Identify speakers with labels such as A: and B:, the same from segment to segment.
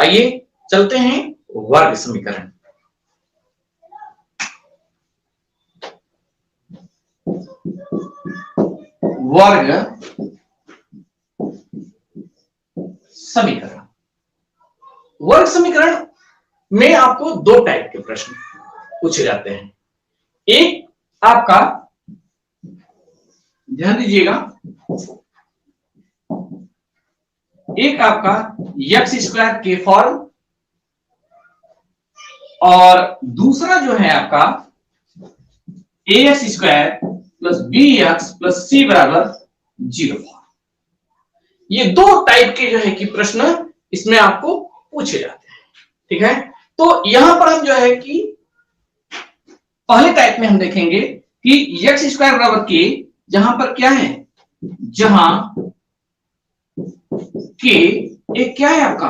A: आइए चलते हैं वर्ग समीकरण। वर्ग समीकरण, वर्ग समीकरण में आपको दो टाइप के प्रश्न पूछे जाते हैं। एक आपका, ध्यान दीजिएगा, एक आपका एक्स स्क्वायर के फॉर्म और दूसरा जो है आपका A X square plus B X plus C बराबर 0 फॉर्म। ये दो टाइप के जो है कि प्रश्न इसमें आपको पूछे जाते हैं। ठीक है, तो यहां पर हम जो है कि पहले टाइप में हम देखेंगे कि एक्स स्क्वायर बराबर के, जहां पर क्या है, जहां के एक क्या है आपका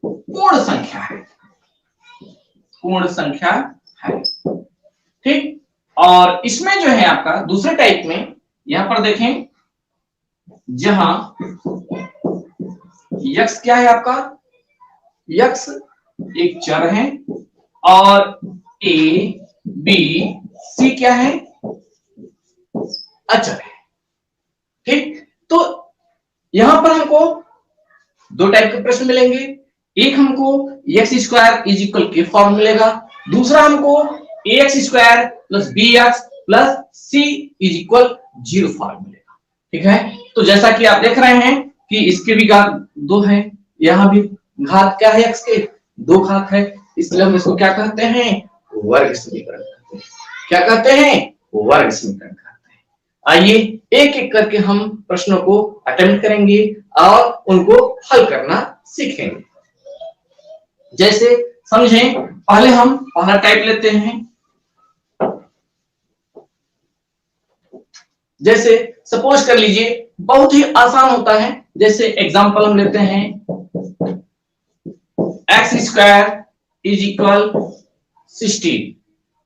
A: पूर्ण संख्या है, पूर्ण संख्या है। ठीक, और इसमें जो है आपका दूसरे टाइप में यहां पर देखें, जहां यक्स क्या है आपका, यक्स एक चर है और ए बी सी क्या है, अचर है। ठीक, तो यहां पर हमको दो टाइप के प्रश्न मिलेंगे। एक हमको एक्स स्क्वायर इज इक्वल के फॉर्म मिलेगा, दूसरा हमको A X square plus B X plus C is equal 0 form मिलेगा। ठीक है, तो जैसा कि आप देख रहे हैं कि इसके भी घात 2 है, यहां भी घात क्या है, एक्स के 2 घात है, इसलिए हम इसको क्या कहते हैं, वर्ग समीकरण कहते हैं। क्या कहते हैं, वर्ग समीकरण कहते हैं। आइए एक एक करके हम प्रश्नों को अटेम्प्ट करेंगे और उनको हल करना सीखेंगे। जैसे समझें, पहले हम पहला टाइप लेते हैं। जैसे सपोज कर लीजिए, बहुत ही आसान होता है, जैसे एग्जांपल हम लेते हैं, एक्स स्क्वायर इज इक्वल 16।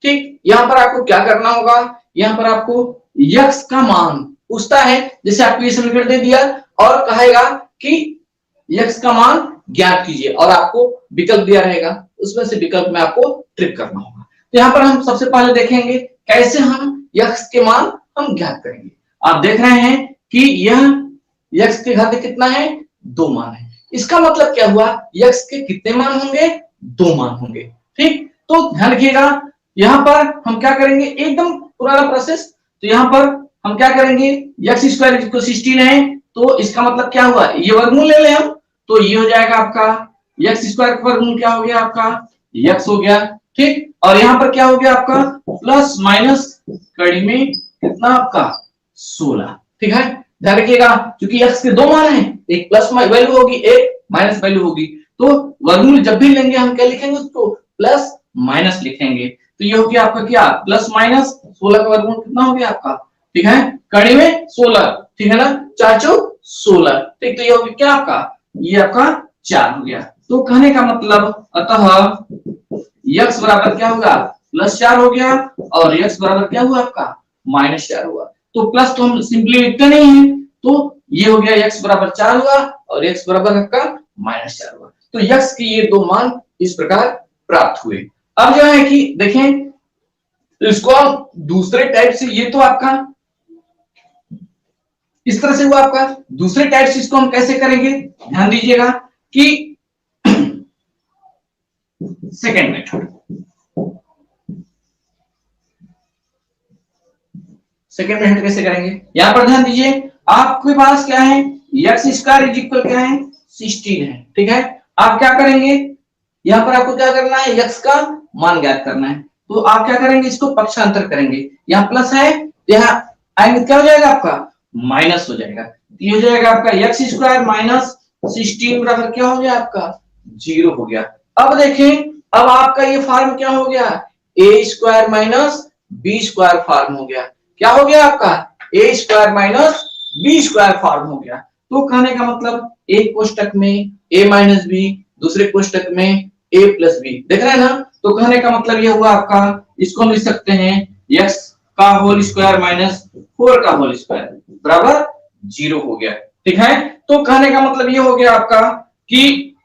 A: ठीक, यहां पर आपको क्या करना होगा, यहां पर आपको यक्स का मान पूछता है, जैसे आपको ये समीकरण दे दिया और कहेगा कि यक्स का मान ज्ञात कीजिए और आपको विकल्प दिया रहेगा, उसमें से विकल्प में आपको ट्रिक करना होगा। तो यहाँ पर हम सबसे पहले देखेंगे कैसे हम यक्स के मान हम ज्ञात करेंगे। आप देख रहे हैं कि यह यक्स के घात कितना है, 2 मान है। इसका मतलब क्या हुआ, यक्स के कितने मान होंगे, 2 मान होंगे। ठीक, तो ध्यान रखिएगा, यहां पर हम क्या करेंगे, एकदम पुराना प्रोसेस। तो यहां पर हम क्या करेंगे, एक्स स्क्वायर 16 है, तो इसका मतलब क्या हुआ, ये वर्गमूल ले लें हम, तो ये हो जाएगा आपका एक्स स्क्वायर का वर्गमूल क्या हो गया आपका, एक्स हो गया। ठीक, और यहाँ पर क्या हो गया आपका प्लस माइनस कड़ी में कितना आपका 16। ठीक है, ध्यान रखिएगा, क्योंकि एक्स के 2 मान है, एक प्लस वैल्यू होगी, एक माइनस वैल्यू होगी, तो वर्गमूल जब भी लेंगे हम क्या लिखेंगे, उसको प्लस माइनस लिखेंगे। तो ये हो गया आपका क्या, प्लस माइनस 16 का वर्गमूल कितना हो गया आपका। ठीक है, कड़ी में 16, ठीक है ना, 4 चौक 16। ठीक, तो ये हो गया क्या आपका, ये आपका 4 हो गया। तो कहने का मतलब, अतः यक्स बराबर क्या होगा, +4 हो गया, और यक्स बराबर क्या हुआ आपका, -4 हुआ। तो प्लस तो हम सिंपली लिखते नहीं है, तो ये हो गया यक्स बराबर 4 हुआ और यक्स बराबर आपका -4 हुआ। तो यक्स के ये 2 मान इस प्रकार प्राप्त हुए। अब जो है कि देखें, इसको हम दूसरे टाइप से, ये तो आपका इस तरह से हुआ आपका, दूसरे टाइप से इसको हम कैसे करेंगे, ध्यान दीजिएगा कि सेकेंड मेथड, सेकेंड मेथड कैसे करेंगे, यहां पर ध्यान दीजिए, आपके पास क्या है, एक्स स्क्वायर इज इक्वल क्या है, 16 है। ठीक है, आप क्या करेंगे, यहां पर आपको क्या करना है, एक्स का मान ज्ञात करना है, तो आप क्या करेंगे, इसको पक्षांतर करेंगे, यहाँ प्लस है, यहाँ आएंगे क्या हो जाएगा आपका, माइनस हो जाएगा। ये हो जाएगा आपका एक्स स्क्वायर माइनस 16 बराबर क्या हो गया आपका, 0 हो गया। अब देखें, अब आपका ये फॉर्म क्या हो गया, A square minus B square form हो गया। क्या हो गया आपका, A square minus B square form हो गया। तो कहने का मतलब, एक कोष्टक में ए माइनस बी, दूसरे कोष्टक में ए प्लस बी, देख रहे हैं ना। तो कहने का मतलब यह हुआ आपका, इसको हम लिख सकते हैं एक्स का होल स्क्वायर माइनस 4 का होल स्क्वायर बराबर 0 हो गया। ठीक है, तो कहने का मतलब ये हो गया आपका कि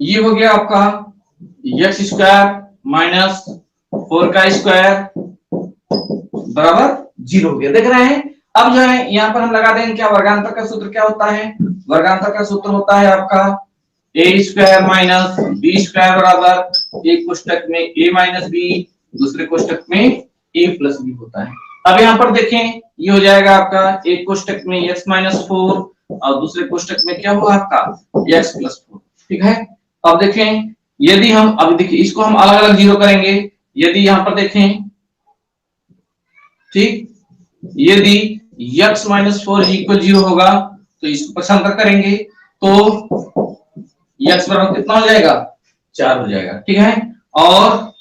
A: ये हो गया आपका एक्स स्क्वायर माइनस 4 का स्क्वायर बराबर 0 हो गया। देख रहे हैं। अब जो है यहाँ पर हम लगा देंगे क्या, वर्गांतर का सूत्र क्या होता है, वर्गांतर का सूत्र होता है आपका A square minus B square बराबर एक कोष्टक में ए माइनस बी, दूसरे कोष्टक में ए प्लस बी होता है। अब यहाँ पर देखें, ये हो जाएगा आपका एक कोष्टक में x माइनस 4 और दूसरे कोष्टक में क्या हुआ आपका x प्लस 4। ठीक है। अब देखें, यदि हम अब देखिए इसको हम अलग अलग जीरो करेंगे। यदि यहाँ पर देखें, ठीक, यदि x माइनस 4 इक्वल 0 होगा तो इसको पक्षांतर करेंगे तो x बराबर कितना हो जाएगा 4 हो जाएगा। ठीक है। और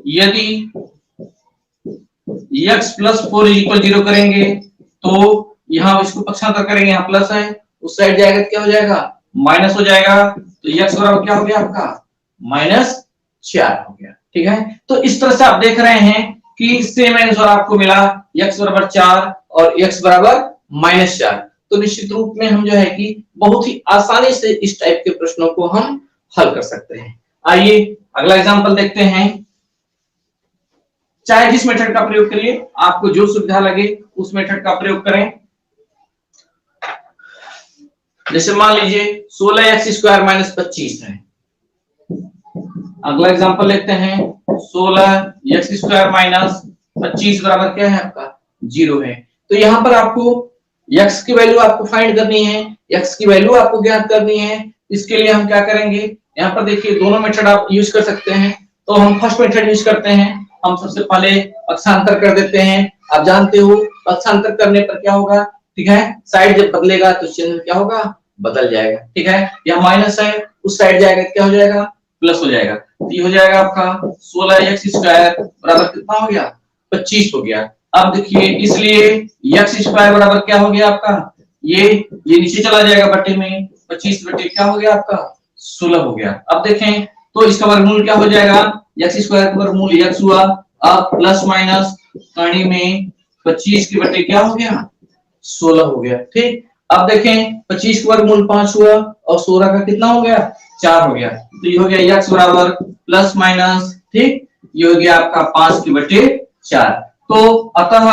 A: यदि x प्लस 4 इक्वल 0 करेंगे तो यहाँ इसको पक्षांतर करेंगे, यहाँ प्लस है उस साइड जाएगा तो क्या हो जाएगा माइनस हो जाएगा। तो x बराबर क्या हो गया आपका -4 हो गया। ठीक है। तो इस तरह से आप देख रहे हैं कि सेम आंसर आपको मिला, x बराबर 4 और x बराबर -4। तो निश्चित रूप में हम जो है कि बहुत ही आसानी से इस टाइप के प्रश्नों को हम हल कर सकते हैं। आइए अगला एग्जांपल देखते हैं। चाहे जिस मेथड का प्रयोग करिए, आपको जो सुविधा लगे उस मेथड का प्रयोग करें। जैसे मान लीजिए 16x स्क्वायर माइनस 25 है। अगला एग्जांपल लेते हैं 16x स्क्वायर माइनस 25 बराबर क्या है आपका 0 है। तो यहाँ पर आपको x की वैल्यू आपको फाइंड करनी है, x की वैल्यू आपको ज्ञात करनी है। इसके लिए हम क्या करेंगे, यहाँ पर देखिए दोनों मेथड आप यूज कर सकते हैं। तो हम फर्स्ट मेथड यूज करते हैं। हम सबसे पहले पक्षांतर कर देते हैं। आप जानते हो पक्षांतर करने पर क्या होगा, ठीक है, साइड जब बदलेगा तो चिन्ह क्या होगा बदल जाएगा। ठीक है। यह माइनस है उस साइड जाएगा क्या हो जाएगा प्लस हो जाएगा। तो ये हो जाएगा आपका 16x स्क्वायर बराबर कितना हो गया 25 हो गया। अब देखिए इसलिए x स्क्वायर बराबर क्या हो गया आपका, ये नीचे चला जाएगा बट्टे में, 25 बट्टे क्या हो गया आपका 16 हो गया। अब देखें तो इसका वर्गमूल क्या हो जाएगा, x स्क्वायर का वर्गमूल x हुआ। अब प्लस माइनस कड़ी में 25 के बट्टे क्या हो गया 16 हो गया। ठीक। अब देखें 25 का वर्गमूल 5 हुआ और 16 का कितना हो गया 4 हो गया। तो ये हो गया x बराबर प्लस माइनस, ठीक, ये हो गया आपका 5 के बट्टे 4। तो अतः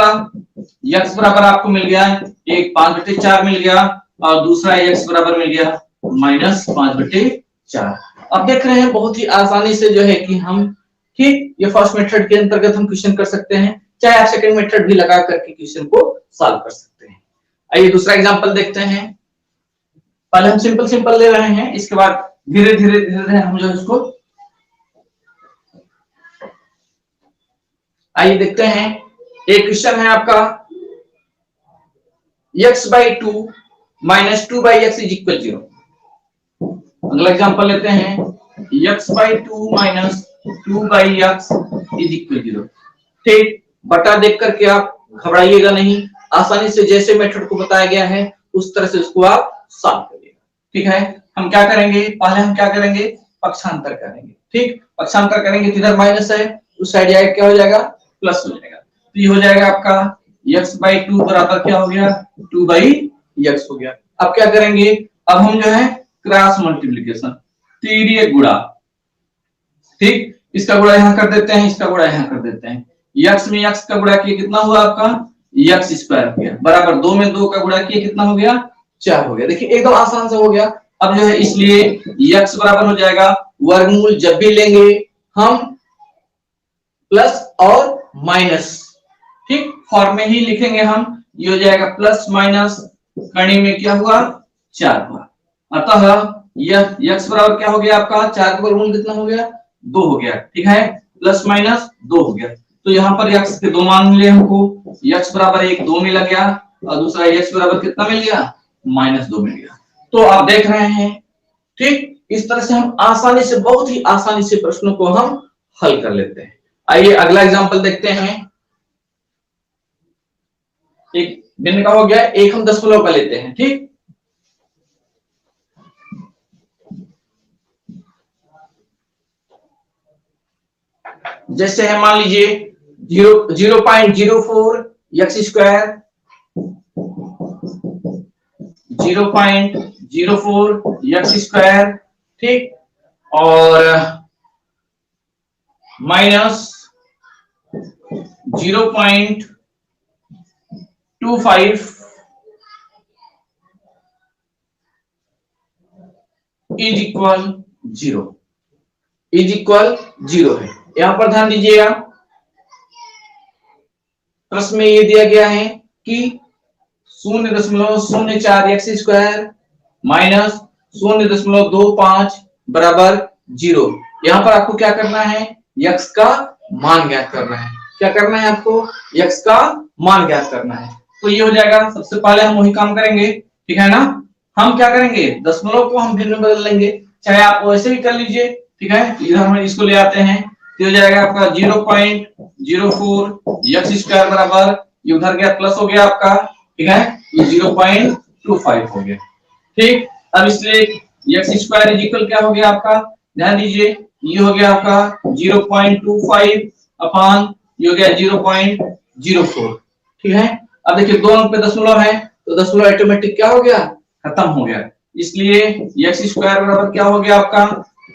A: x बराबर आपको मिल गया एक 5 बट्टे 4 मिल गया और दूसरा x बराबर मिल गया -5 बट्टे 4। अब देख रहे हैं बहुत ही आसानी से जो है कि हम, ठीक, ये फर्स्ट मेथड के अंतर्गत हम क्वेश्चन कर सकते हैं, चाहे आप सेकंड मेथड भी लगा करके क्वेश्चन को सॉल्व कर सकते हैं। आइए दूसरा एग्जांपल देखते हैं। पहले हम सिंपल ले रहे हैं, इसके बाद धीरे धीरे हम जो इसको, आइए देखते हैं। एक क्वेश्चन है आपका x/2 - 2/x = 0। अगला एग्जांपल लेते हैं x/2 - 2/x = 0। ठीक, बटा देख करके आप घबराइएगा नहीं, आसानी से जैसे मेथड को बताया गया है उस तरह से उसको आप सॉल्व करिएगा। ठीक है। हम क्या करेंगे, पहले हम क्या करेंगे पक्षांतर करेंगे। ठीक, पक्षांतर करेंगे तो इधर माइनस है उस साइड जाएगा क्या हो जाएगा प्लस हो जाएगा। तो ये हो जाएगा आपका x/2 बराबर क्या हो गया 2/x हो गया। अब क्या करेंगे, अब हम जो है क्रॉस मल्टीप्लिकेशन, तिर्यक गुणा, ठीक, इसका गुणा यहां कर देते हैं, इसका गुणा यहां कर देते हैं। x में x का गुणा किया कितना हुआ आपका x स्क्वायर हो गया बराबर 2 में 2 का गुणा किया कितना हो गया 4 हो गया। देखिए एकदम आसान से हो गया। अब जो है इसलिए x बराबर हो जाएगा, वर्गमूल जब भी लेंगे हम प्लस और माइनस, ठीक, फॉर्म में ही लिखेंगे हम। ये हो जाएगा प्लस माइनस कड़ी में क्या हुआ 4 हुआ। अतः यह x बराबर क्या हो गया आपका 4 का वर्गमूल कितना हो गया 2 हो गया। ठीक है, प्लस माइनस 2 हो गया। तो यहाँ पर x के 2 मान मिले हमको, x बराबर 1 2 मिल गया और दूसरा x बराबर कितना मिल गया -2 मिल गया। तो आप देख रहे हैं, ठीक, इस तरह से हम आसानी से, बहुत ही आसानी से प्रश्नों को हम हल कर लेते हैं। आइए अगला एग्जांपल देखते हैं। एक भिन्न का हो गया, एक हम दशमलव का लेते हैं। ठीक, जैसे है मान लीजिए 0.04 x स्क्वायर 0.04 x स्क्वायर ठीक, और minus 0.25 is equal 0, is equal 0 है। यहां पर ध्यान दीजिएगा, प्रश्न में ये दिया गया है कि 0.04 एक्स स्क्वायर माइनस 0.25 बराबर 0। यहां पर आपको क्या करना है, x का मान ज्ञात करना है। क्या करना है आपको, x का मान ज्ञात करना है। तो ये हो जाएगा, सबसे पहले हम वही काम करेंगे, ठीक है ना। हम क्या करेंगे, दशमलव को हम भिन्न में बदल लेंगे, चाहे आप वैसे भी कर लीजिए, ठीक है। इधर हम इसको ले आते हैं, तो हो जाएगा आपका 0.04 एक्स स्क्वायर बराबर, ये उधर गया प्लस हो गया आपका, ठीक है, ये 0.25 हो गया। ठीक, अब इसलिए एक्स स्क्वायर इज इक्वल क्या हो गया आपका, ध्यान दीजिए, ये हो गया आपका 0.25 अपॉन ये हो गया 0.04, ठीक है। अब देखिए दो अंक पे दशमलव है, तो दशमलव ऑटोमेटिक क्या हो गया, खत्म हो गया। इसलिए एक्स स्क्वायर बराबर क्या हो गया आपका,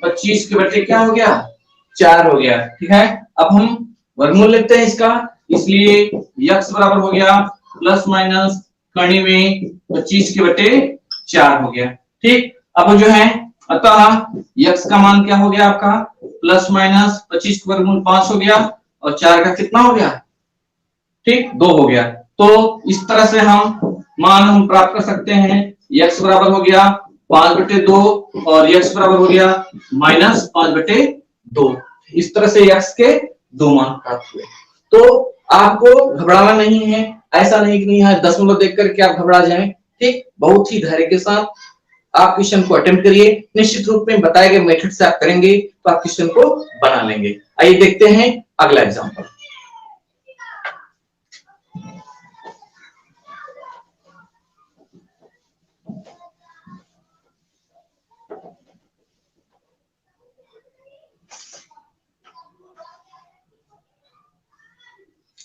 A: 25 के बटे क्या हो गया, 4 हो गया, ठीक है। अब हम वर्गमूल लेते हैं इसका, इसलिए x बराबर हो गया प्लस माइनस कड़ी में 25 के बटे 4 हो गया। ठीक, अब जो है अतः x का मान क्या हो गया आपका, प्लस माइनस 25 का वर्गमूल 5 हो गया, और 4 का कितना हो गया, ठीक 2 हो गया। तो इस तरह से हम प्राप्त कर सकते हैं, x बराबर हो गया 5/2 और x बराबर हो गया माइनस 5/2। इस तरह से x के दो मान प्राप्त हुए। तो आपको घबराना नहीं है, ऐसा नहीं कि नहीं है दशमलव देख करके आप घबरा जाएं। ठीक, बहुत ही धैर्य के साथ आप क्वेश्चन को अटेम्प्ट करिए, निश्चित रूप में बताए गए मेथड से आप करेंगे तो आप क्वेश्चन को बना लेंगे। आइए देखते हैं अगला एग्जांपल।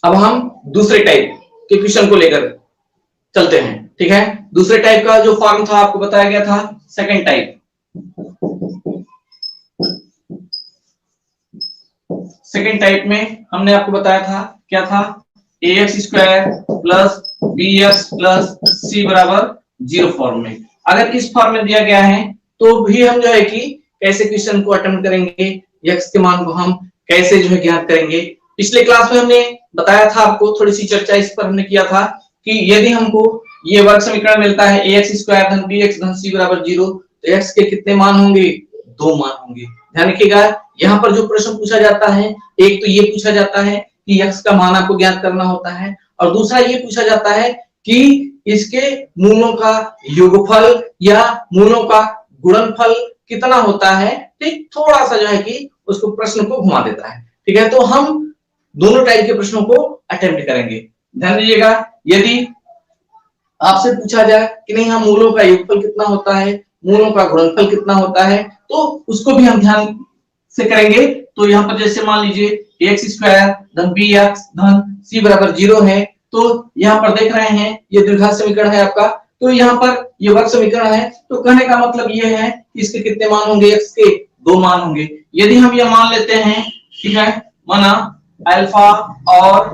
A: अब हम दूसरे टाइप के क्वेश्चन को लेकर चलते हैं, ठीक है। दूसरे टाइप का जो फॉर्म था आपको बताया गया था सेकंड टाइप। सेकंड टाइप में हमने आपको बताया था क्या था, ax square plus bx plus c बराबर 0 फॉर्म में। अगर इस फॉर्म में दिया गया है तो भी हम जो है कि कैसे क्वेश्चन को अटेम्प्ट करेंगे, x के मान को हम कैसे जो है ज्ञात करेंगे। पिछले क्लास में हमने बताया था आपको, थोड़ी सी चर्चा इस पर हमने किया था कि यदि हमको ये वर्ग समीकरण मिलता है ax स्क्वायर धन bx धन c बराबर 0, तो x के कितने मान होंगे, 2 मान होंगे। ध्यान रखिएगा, यहाँ पर जो प्रश्न पूछा जाता है, एक तो ये पूछा जाता है कि x का मान आपको ज्ञात करना होता है, और दूसरा ये पूछा जाता है कि इसके मूलों का योगफल या मूलों का गुणनफल कितना होता है। ठीक, थोड़ा सा जो है कि उसको प्रश्न को घुमा देता है, ठीक है। तो हम दोनों टाइप के प्रश्नों को अटेम्प्ट करेंगे। ध्यान दीजिएगा, यदि आपसे पूछा जाए कि नहीं हम मूलों का योगफल कितना होता है, मूलों का गुणनफल कितना होता है, तो उसको भी हम ध्यान से करेंगे। तो यहाँ पर जैसे मान लीजिए एक्स स्क्वायर धन बी एक्स धन सी बराबर 0 है, तो यहाँ पर देख रहे हैं ये द्विघात समीकरण है आपका, तो यहाँ पर ये वर्ग समीकरण है, तो कहने का मतलब ये है कि इसके कितने मान होंगे, एक्स के 2 मान होंगे। यदि हम ये मान लेते हैं, ठीक है, माना अल्फा और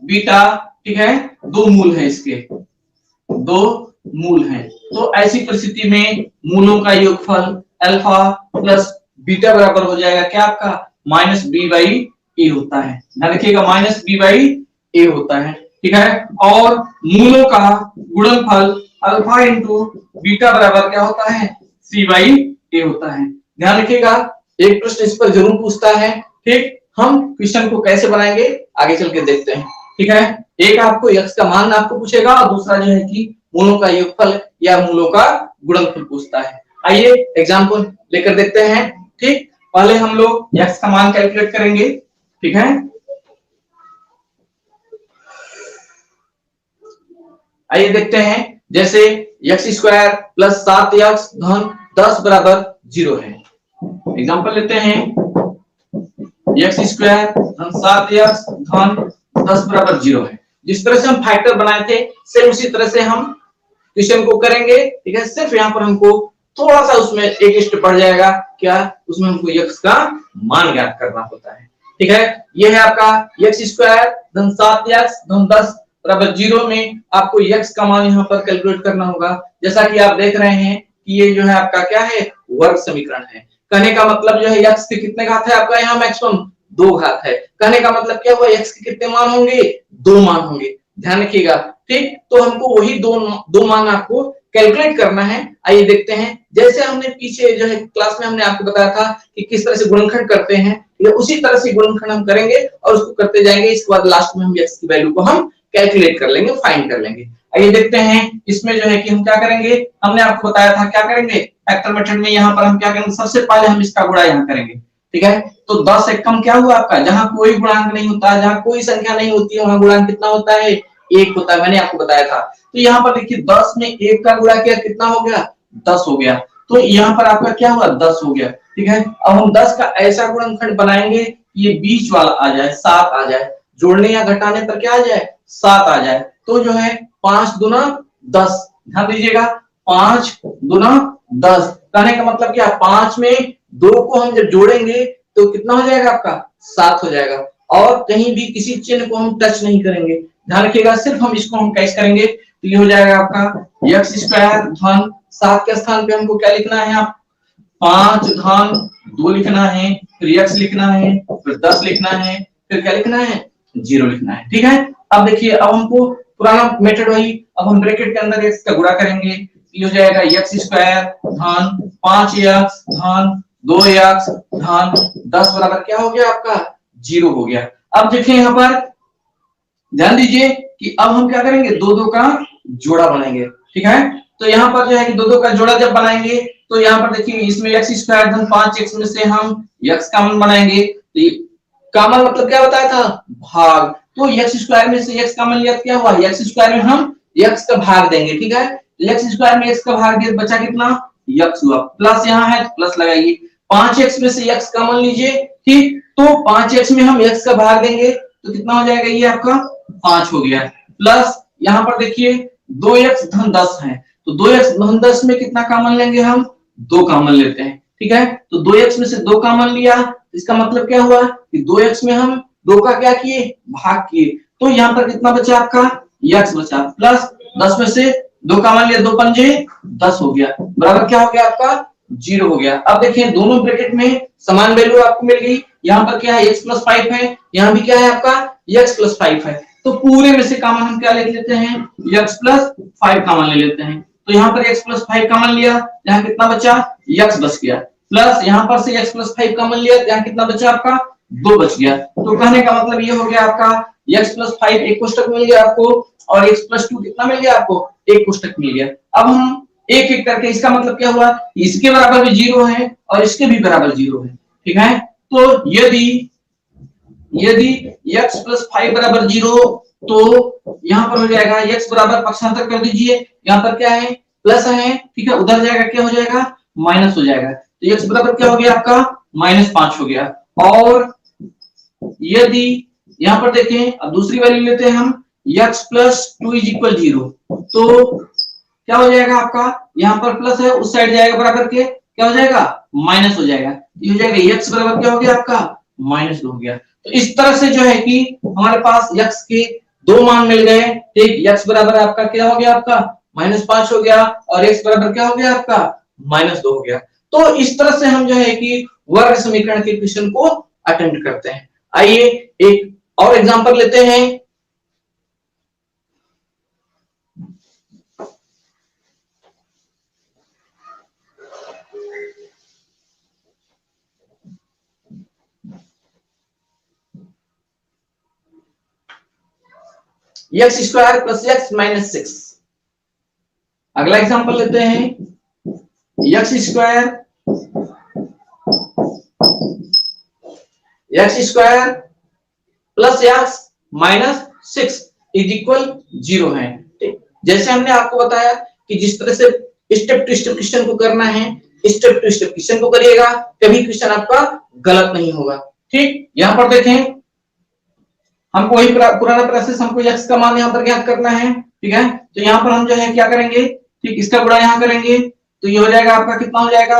A: बीटा, ठीक है, 2 मूल है इसके, 2 मूल हैं, तो ऐसी परिस्थिति में मूलों का योगफल अल्फा प्लस बीटा बराबर हो जाएगा क्या आपका, माइनस बी बाई ए होता है। ध्यान रखिएगा, माइनस बी बाई ए होता है, ठीक है। और मूलों का गुणनफल अल्फा इंटू बीटा बराबर क्या होता है, सी बाई ए होता है। ध्यान रखिएगा, एक प्रश्न इस पर जरूर पूछता है। ठीक, हम क्वेश्चन को कैसे बनाएंगे आगे चल के देखते हैं, ठीक है। एक आपको x का मान आपको पूछेगा, और दूसरा जो है कि मूलों का योगफल या मूलों का गुणनफल पूछता है। आइए एग्जांपल लेकर देखते हैं। ठीक, पहले हम लोग x का मान कैलकुलेट करेंगे, ठीक है। आइए देखते हैं, जैसे x स्क्वायर प्लस 7x धन 10 बराबर 0 है। एग्जांपल लेते हैं, x स्क्वायर धन 7x धन 10 बराबर 0 है। जिस तरह से हम फैक्टर बनाए थे सेम उसी तरह से हम क्वेश्चन को करेंगे, ठीक है। सिर्फ यहाँ पर हमको थोड़ा सा उसमें एक स्टेप बढ़ जाएगा, क्या उसमें हमको x का मान ज्ञात करना होता है। ठीक है, ये है आपका x स्क्वायर धन 7x धन 10 बराबर 0 में आपको x का मान यहाँ पर कैलकुलेट करना होगा। जैसा कि आप देख रहे हैं कि ये जो है आपका क्या है, वर्ग समीकरण है। कहने का मतलब जो है x के कितने घात है आपका, यहाँ मैक्सिमम 2 घात है। कहने का मतलब क्या हुआ, x के कितने मान होंगे, 2 मान होंगे। ध्यान रखिएगा, ठीक। तो हमको वही दो मान आपको कैलकुलेट करना है। आइए देखते हैं, जैसे हमने पीछे जो है क्लास में हमने आपको बताया था कि किस तरह से गुणनखंड करते हैं, ये उसी तरह से गुणनखंड हम करेंगे और उसको करते जाएंगे। इसके बाद लास्ट में हम x की वैल्यू को हम कैलकुलेट कर लेंगे, फाइंड कर लेंगे। आइए देखते हैं इसमें जो है कि हम क्या करेंगे। हमने आपको बताया था क्या करेंगे, फैक्टर मेथड में यहाँ पर हम क्या करेंगे, सबसे पहले हम इसका गुणा यहाँ करेंगे। ठीक है, तो 10 एकम क्या हुआ आपका, जहां कोई गुणांक नहीं होता, जहां कोई संख्या नहीं होती है, वहां गुणांक कितना होता है, 1 होता है। मैंने आपको बताया था। तो यहाँ पर देखिए 10 में 1 का गुणा किया, कितना हो गया, 10 हो गया। तो यहाँ पर आपका क्या हुआ, 10 हो गया। ठीक है, अब हम 10 का ऐसा गुणनखंड बनाएंगे ये बीच वाला आ जाए, 7 आ जाए, जोड़ने या घटाने पर क्या आ जाए, 7 आ जाए। तो जो है 5 दूना 10, ध्यान दीजिएगा, 5 दूना 10। कहने का मतलब क्या, 5 में 2 को हम जब जोड़ेंगे तो कितना हो जाएगा आपका, 7 हो जाएगा। और कहीं भी किसी चिन्ह को हम टच नहीं करेंगे, ध्यान रखिएगा, सिर्फ हम इसको हम कैच करेंगे। तो ये हो जाएगा आपका x स्क्वायर धन 7 के स्थान पे हमको क्या लिखना है, आप 5 धन 2 लिखना है, फिर x लिखना है, फिर 10 लिखना है, फिर क्या लिखना है, 0 लिखना है। ठीक है, अब देखिए, अब हमको पुराना मेथड वही, अब हम ब्रैकेट के अंदर x का गुणा करेंगे। ये हो जाएगा x स्क्वायर धन 5x धन 2x धन 10 बराबर क्या हो गया आपका, 0 हो गया। अब देखिए यहाँ पर ध्यान दीजिए कि अब हम क्या करेंगे, 2 का जोड़ा बनाएंगे। ठीक है, तो यहाँ पर जो है कि 2 का जोड़ा जब बनाएंगे तो यहाँ पर देखिए इसमें x स्क्वायर धन 5x में से हम x कॉमन बनाएंगे। तो कॉमन मतलब क्या बताया था, भाग। तो x स्क्वायर में से x कॉमन लिया, क्या हुआ, x स्क्वायर में हम x का भाग देंगे। ठीक है, x स्क्वायर में x का भाग दिया, बचा कितना, x हुआ, प्लस यहाँ है तो प्लस लगाइए। 5x में से x कॉमन लीजिए, ठीक। तो 5x में हम x का भाग देंगे तो कितना हो जाएगा, ये आपका 5 हो गया। प्लस यहाँ पर देखिए 2x धन 10 है, तो 2x धन 10 में कितना कॉमन लेंगे, हम 2 कॉमन लेते हैं। ठीक है, तो 2x में से 2 कॉमन लिया, इसका मतलब क्या हुआ कि 2x में हम 2 का क्या किए, भाग किए। तो यहाँ पर कितना बचा आपका, x बचा, प्लस 10 में से 2 कॉमन लिया, 2 पंजे 10 हो गया, बराबर क्या हो गया आपका, 0 हो गया। अब देखिए दोनों ब्रैकेट में समान वैल्यू आपको मिल गई। यहाँ पर क्या है, x प्लस 5 है, यहाँ भी क्या है आपका, x प्लस 5 है। तो पूरे में से कॉमन हम क्या ले लेते हैं, x प्लस 5 कॉमन ले लेते हैं। तो यहाँ पर x प्लस 5 कॉमन लिया, यहाँ कितना बचा, x बच गया। प्लस यहाँ पर से x प्लस 5 कॉमन लिया, यहाँ कितना बचा आपका, 2 बच गया। तो कहने का मतलब ये हो गया आपका x प्लस 5 एक कोष्टक मिल गया आपको, और x प्लस 2 कितना मिल गया आपको, एक कोष्टक मिल गया। अब हम एक एक करके, इसका मतलब क्या हुआ, इसके बराबर भी 0 है और इसके भी बराबर 0 है। ठीक है, तो यदि x प्लस 5 बराबर 0, तो यहाँ पर हो जाएगा x बराबर, पक्षांतर कर दीजिए, यहाँ पर क्या है, प्लस है। ठीक है, उधर जाएगा क्या हो जाएगा, माइनस हो जाएगा। तो x बराबर क्या हो गया आपका, -5 हो गया। और यदि यहाँ पर देखें, अब दूसरी वैल्यू लेते हैं हम, x प्लस 2 इज इक्वल 0, तो क्या हो जाएगा आपका, यहाँ पर प्लस है, उस साइड जाएगा बराबर के, क्या हो जाएगा, माइनस हो जाएगा। ये हो जाएगा x बराबर क्या हो गया आपका, -2 हो गया। तो इस तरह से जो है कि हमारे पास x के 2 मान मिल गए। ठीक, x बराबर आपका क्या हो गया, आपका -5 हो गया, और x बराबर क्या हो गया आपका, -2 हो गया। तो इस तरह से हम जो है कि वर्ग समीकरण के क्वेश्चन को अटेम्प्ट करते हैं। आइए एक और एग्जांपल लेते हैं। x square plus x minus 6। अगला एग्जांपल लेते हैं, x square plus x minus 6 is equal 0 है। ठीक, जैसे हमने आपको बताया कि जिस तरह से स्टेप टू स्टेप क्वेश्चन को करना है, स्टेप टू स्टेप क्वेश्चन को करिएगा, कभी क्वेश्चन आपका गलत नहीं होगा। ठीक, यहां पर देखें, हमको वही पुराना प्रोसेस, हमको x का मान यहाँ पर ज्ञात करना है। ठीक है, तो यहाँ पर हम जो है क्या करेंगे, ठीक, इसका गुणा यहाँ करेंगे, तो ये हो जाएगा आपका कितना हो जाएगा,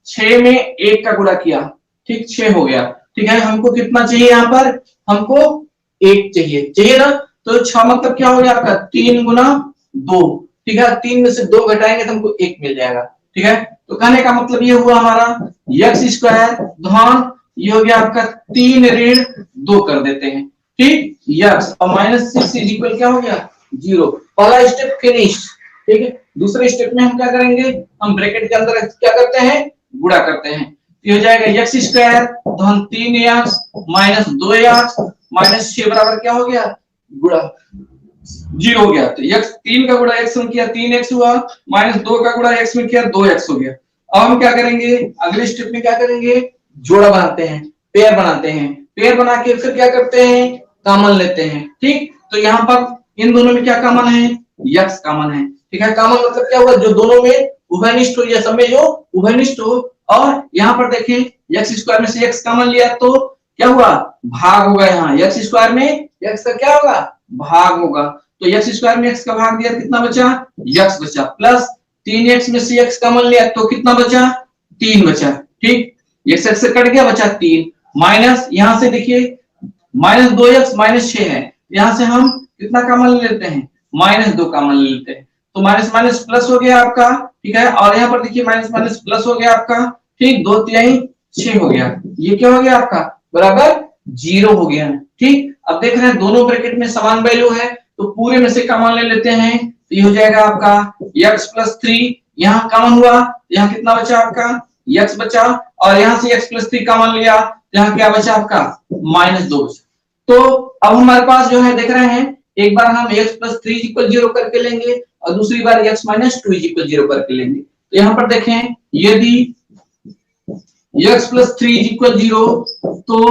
A: 6 में 1 का गुणा किया, ठीक 6 हो गया। ठीक है, हमको कितना चाहिए यहाँ पर, हमको 1 चाहिए ना। तो 6 मतलब क्या हो गया आपका 3 गुना 2। ठीक है, 3 में से 2 घटाएंगे तो हमको 1 मिल जाएगा। ठीक है, तो कहने का मतलब ये हुआ हमारा x स्क्वायर धन ये हो गया आपका 3 ऋण 2 कर देते हैं। ठीक, x और माइनस 6 इज इक्वल क्या हो गया 0। पहला स्टेप फिनिश। ठीक है, दूसरे स्टेप में हम क्या करेंगे, हम ब्रैकेट के अंदर क्या करते हैं, गुणा करते हैं। ये हो जाएगा x स्क्वायर धन 3x माइनस 2x माइनस 6 बराबर क्या हो गया, गुणा 0 हो गया। तो x 3 का गुणा x में किया 3x हुआ, माइनस 2 का गुणा x में किया 2x हो गया। अब हम क्या करेंगे, अगले स्टेप में क्या करेंगे, जोड़ा बनाते हैं, पेयर बनाते हैं। पेयर बना के फिर क्या करते हैं, कॉमन लेते हैं। ठीक, तो यहाँ पर इन दोनों में क्या कॉमन है, x कॉमन है। ठीक है, कॉमन मतलब क्या हुआ, जो दोनों में उभयनिष्ठ हो या सब में जो उभयनिष्ठ हो। और यहाँ पर देखें x स्क्वायर में से x कॉमन लिया तो क्या हुआ, भाग होगा। यहाँ x स्क्वायर में x का क्या होगा, भाग होगा। तो x स्क्वायर में x का भाग दिया कितना बचा, x बचा, प्लस 3x में से x कॉमन लिया तो कितना बचा, 3 बचा। ठीक, x से कट गया बचा 3, माइनस यहाँ से देखिए माइनस 2x माइनस 6 है, यहाँ से हम कितना कॉमन ले लेते हैं, माइनस 2 कॉमन ले लेते हैं। तो माइनस माइनस प्लस हो गया आपका। ठीक है, और यहाँ पर देखिए माइनस माइनस प्लस हो गया आपका। ठीक, 2 3 6 हो गया, ये क्या हो गया आपका बराबर 0 हो गया। ठीक, अब देख रहे हैं दोनों ब्रैकेट में समान वैल्यू है तो पूरे में से कॉमन ले लेते हैं। तो ये हो जाएगा आपका x प्लस 3, यहाँ कॉमन हुआ, यहाँ कितना बचा आपका x बचा, और यहाँ से x प्लस 3 कॉमन लिया, यहाँ क्या बचा आपका माइनस 2 बचा। तो अब हमारे पास जो है देख रहे हैं, एक बार हम x प्लस 3 इक्वल 0 करके लेंगे और दूसरी बार x माइनस 2 इक्वल 0 करके लेंगे। तो यहाँ पर देखें, यदि x प्लस 3 इक्वल 0 तो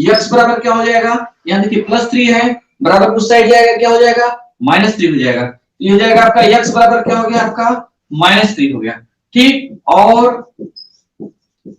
A: x बराबर क्या हो जाएगा, यहाँ देखिए प्लस 3 है, बराबर उस साइड जाएगा क्या हो जाएगा माइनस 3 हो जाएगा। तो ये हो जाएगा आपका x बराबर क्या हो गया आपका माइनस 3 हो गया। ठीक, और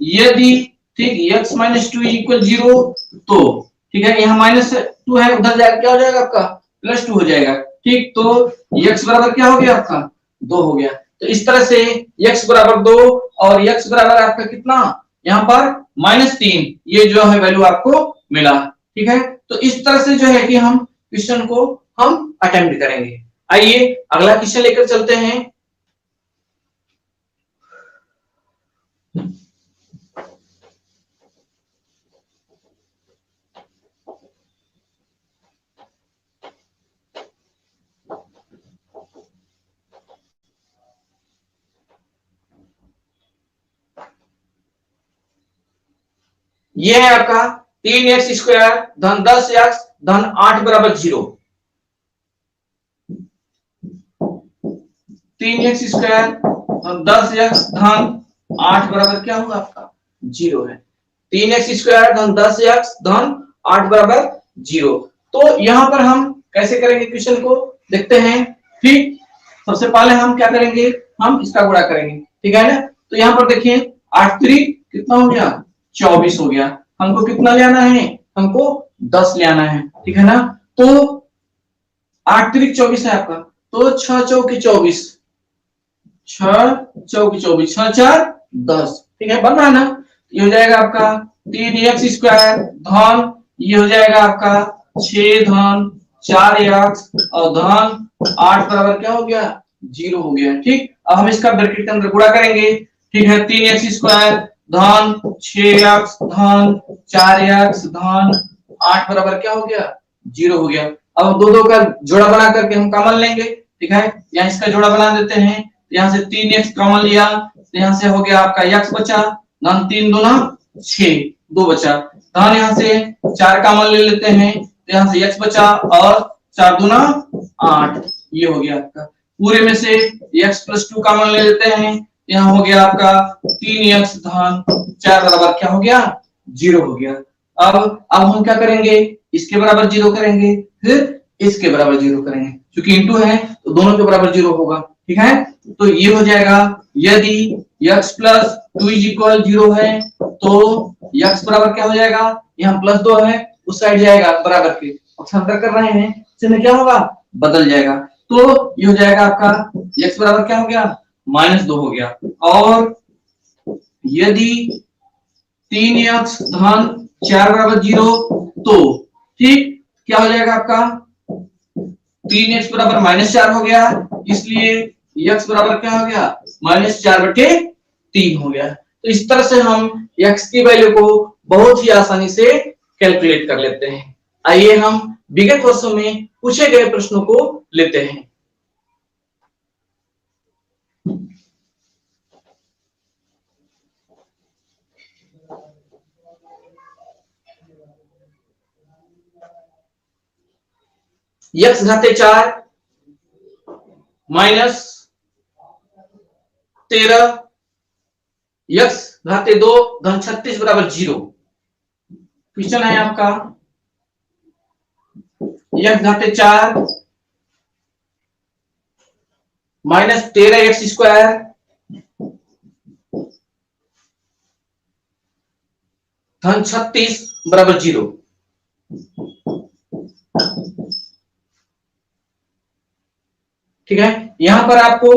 A: यदि ठीक x माइनस 2 इक्वल 0 तो ठीक है, यहाँ माइनस 2 है, उधर जाएगा क्या हो जाएगा आपका प्लस 2 हो जाएगा। ठीक, तो x बराबर क्या हो गया आपका 2 हो गया। तो इस तरह से x बराबर 2 और x बराबर आपका कितना यहाँ पर माइनस 3, ये जो है वैल्यू आपको मिला। ठीक है, तो इस तरह से जो है कि हम क्वेश्चन को हम अटेम्प्ट करेंगे। आइए अगला क्वेश्चन लेकर चलते हैं। ये है आपका 3x स्क्वायर धन 10x धन 8 बराबर 0। 3x स्क्वायर धन 10x धन 8 बराबर क्या होगा आपका 0 है। 3x स्क्वायर धन 10x धन 8 बराबर 0। तो यहां पर हम कैसे करेंगे क्वेश्चन को देखते हैं। ठीक, सबसे पहले हम क्या करेंगे, हम इसका गुणा करेंगे। ठीक है ना, तो यहाँ पर देखिए 8 3 कितना हो गया 24 हो गया। हमको कितना ले आना है, हमको 10 ले आना है। ठीक है ना, तो 8 3 24 है आपका, तो 6 चौके 24, 6 चौके 24, 6 4 10। ठीक है, बन रहा है ना। ये हो जाएगा आपका 3x स्क्वायर धन ये हो जाएगा आपका 6 धन 4x और धन 8 बराबर क्या हो गया 0 हो गया। ठीक, अब हम इसका ब्रैकेट के अंदर गुणा करेंगे। ठीक है, 3x स्क्वायर धन 6x धन 4x धन 8 बराबर क्या हो गया 0 हो गया। अब दो दो का जोड़ा बना करके हम कॉमन लेंगे। ठीक है, यहाँ इसका जोड़ा बना देते हैं, यहाँ से 3x कॉमन लिया तो यहाँ से हो गया आपका x बचा, धन 3 दूना 6 2 बचा, धन यहाँ से 4 कॉमन ले लेते हैं तो यहाँ से x बचा और 4 दूना 8, ये हो गया आपका। पूरे में से x प्लस 2 कॉमन ले लेते हैं, यहाँ हो गया आपका 3x धन 4 बराबर क्या हो गया 0 हो गया। अब हम क्या करेंगे, इसके बराबर 0 करेंगे, फिर इसके बराबर 0 करेंगे, क्योंकि इंटू है तो दोनों के बराबर 0 होगा। ठीक है, तो ये हो जाएगा यदि x प्लस 2 इज इक्वल 0 है तो x बराबर क्या हो जाएगा, यहाँ प्लस 2 है उस साइड जाएगा बराबर के, अंतर कर रहे हैं, चिन्ह क्या होगा बदल जाएगा। तो ये हो जाएगा आपका x बराबर क्या हो गया -2 हो गया। और यदि 3x धन 4 बराबर 0 तो ठीक क्या हो जाएगा आपका 3x बराबर -4 हो गया, इसलिए x बराबर क्या हो गया -4/3 हो गया। तो इस तरह से हम x की वैल्यू को बहुत ही आसानी से कैलकुलेट कर लेते हैं। आइए हम विगत वर्षों में पूछे गए प्रश्नों को लेते हैं। x घाते 4 -13 x घाते 2 धन 36 बराबर 0। क्वेश्चन है आपका x घाते 4 -13x² धन 36 बराबर 0। ठीक है, यहां पर आपको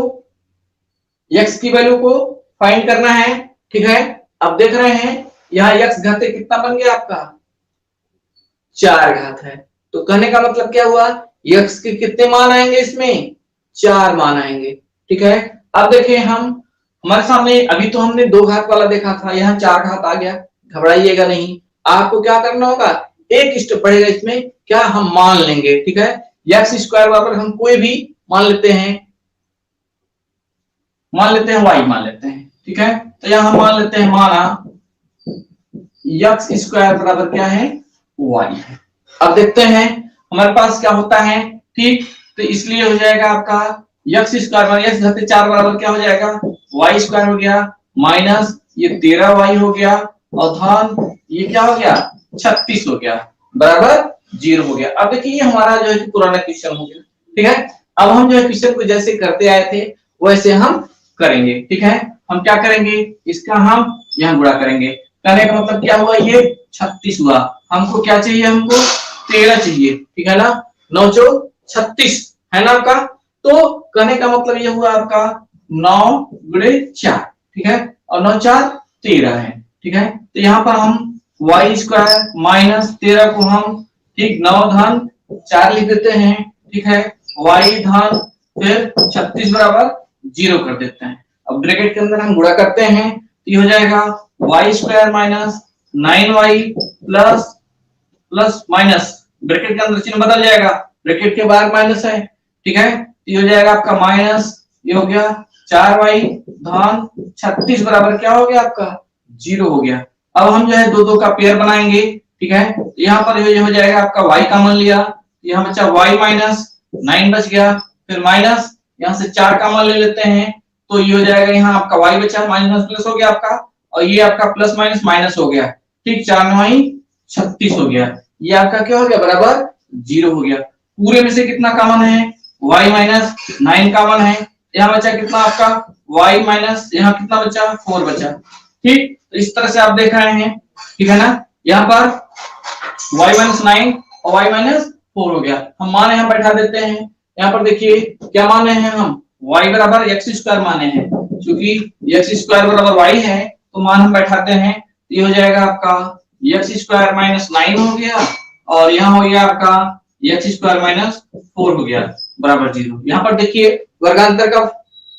A: x की वैल्यू को फाइंड करना है। ठीक है, अब देख रहे हैं यहाँ x घाते कितना बन गया आपका 4 घात है। तो कहने का मतलब क्या हुआ, x के कितने मान आएंगे इसमें 4 मान आएंगे। ठीक है, अब देखें हम हमारे सामने अभी तो हमने 2 घात वाला देखा था, यहाँ 4 घात आ गया। घबराइएगा नहीं, आपको क्या करना होगा एक स्टेप पड़ेगा इसमें, क्या हम मान लेंगे। ठीक है, x² बराबर हम कोई भी मान लेते हैं y मान लेते हैं। ठीक है, तो यहां हम मान लेते हैं माना x² बराबर क्या है y है। अब देखते हैं हमारे पास क्या होता है। ठीक, तो इसलिए हो जाएगा आपका x² बराबर x घाते 4 बराबर क्या हो जाएगा y² हो गया माइनस ये 13y हो गया और धन ये क्या हो गया 36 हो गया बराबर 0 हो गया। अब देखिए ये हमारा जो है पुराना क्वेश्चन हो गया। ठीक है, अब हम जो है क्वेश्चन को जैसे करते आए थे वैसे हम करेंगे। ठीक है, हम क्या करेंगे, इसका हम यहाँ गुणा करेंगे। करने का मतलब क्या हुआ, ये 36 हुआ। हमको क्या चाहिए, हमको 13 चाहिए। ठीक है ना, 9 चौक 36 है ना आपका। तो कहने का मतलब ये हुआ आपका 9 गुणे 4। ठीक है, और 9 4 13 है। ठीक है, तो यहाँ पर हम y² माइनस 13 को हम ठीक 9 धन 4 लिख देते हैं। ठीक है, y धन फिर 36 बराबर 0 कर देते हैं। अब ब्रैकेट के अंदर हम गुणा करते हैं तो ये हो जाएगा y² minus 9y plus plus minus bracket के अंदर चिन्ह बदल जाएगा, ब्रैकेट के बाहर माइनस है। ठीक है, ये हो जाएगा आपका माइनस, ये हो गया 4y धन 36 बराबर क्या हो गया आपका 0 हो गया। अब हम जो है 2 का पेयर बनाएंगे। ठीक है, यहाँ पर ये हो जाएगा आपका y कॉमन लिया, यहाँ बचा y माइनस 9 बच गया, फिर माइनस यहाँ से 4 कॉमन ले लेते हैं तो ये हो जाएगा यहाँ आपका y बचा माइनस प्लस हो गया आपका, और ये आपका प्लस माइनस माइनस हो गया। ठीक, 4 9 36 हो गया, ये आपका क्या हो गया बराबर 0 हो गया। पूरे में से कितना कॉमन है y माइनस 9 कॉमन है, यहाँ बचा कितना आपका y माइनस यहाँ कितना बचा 4 बचा। ठीक, तो इस तरह से आप देख रहे हैं। ठीक है ना, यहाँ पर y माइनस 9 और y माइनस 4 हो गया। हम मान यहाँ बैठा देते हैं। यहाँ पर देखिए क्या माने हैं हम y बराबर x² माने हैं, क्योंकि x² बराबर y है तो मान हम बैठाते हैं। ये हो जाएगा आपका x² माइनस 9 हो गया और यहाँ हो गया आपका x² माइनस 4 हो गया बराबर 0। यहाँ पर देखिए वर्गांतर का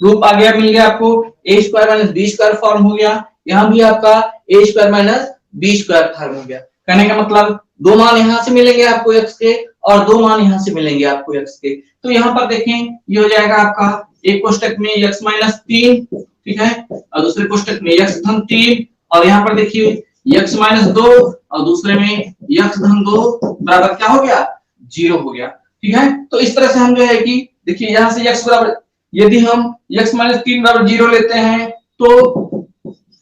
A: रूप आ गया, मिल गया आपको a² माइनस b² फॉर्म हो गया। यहाँ भी आपका a² माइनस b² फॉर्म हो गया। कहने का मतलब 2 मान यहाँ से मिलेंगे आपको x के और 2 मान यहाँ से मिलेंगे आपको x के। तो यहाँ पर देखें ये हो जाएगा आपका एक कोष्टक में x माइनस 3, ठीक है, और दूसरे कोष्टक में x धन 3, और यहाँ पर देखिए x माइनस 2 और दूसरे में x धन 2 बराबर क्या हो गया 0 हो गया। ठीक है, तो इस तरह से हम जो है कि देखिए यहाँ से x बराबर, यदि हम x माइनस 3 बराबर 0 लेते हैं तो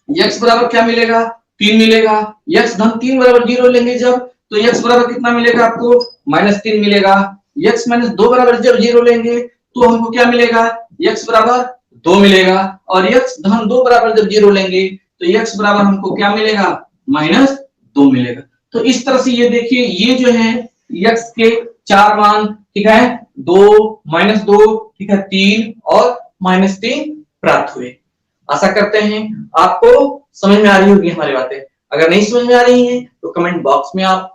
A: x बराबर क्या मिलेगा 3 मिलेगा। x धन 3 बराबर 0 लेंगे जब तो x बराबर कितना मिलेगा आपको -3 मिलेगा। x माइनस 2 बराबर जब 0 लेंगे तो हमको क्या मिलेगा x बराबर 2 मिलेगा, और x धन 2 बराबर जब 0 लेंगे तो x बराबर हमको क्या मिलेगा -2 मिलेगा। तो इस तरह से ये देखिए ये जो है x के 4 मान, ठीक है, 2 -2, ठीक है, 3 और -3 प्राप्त हुए। आशा करते हैं आपको समझ में आ रही होगी हमारी बातें। अगर नहीं समझ में आ रही है तो कमेंट बॉक्स में आप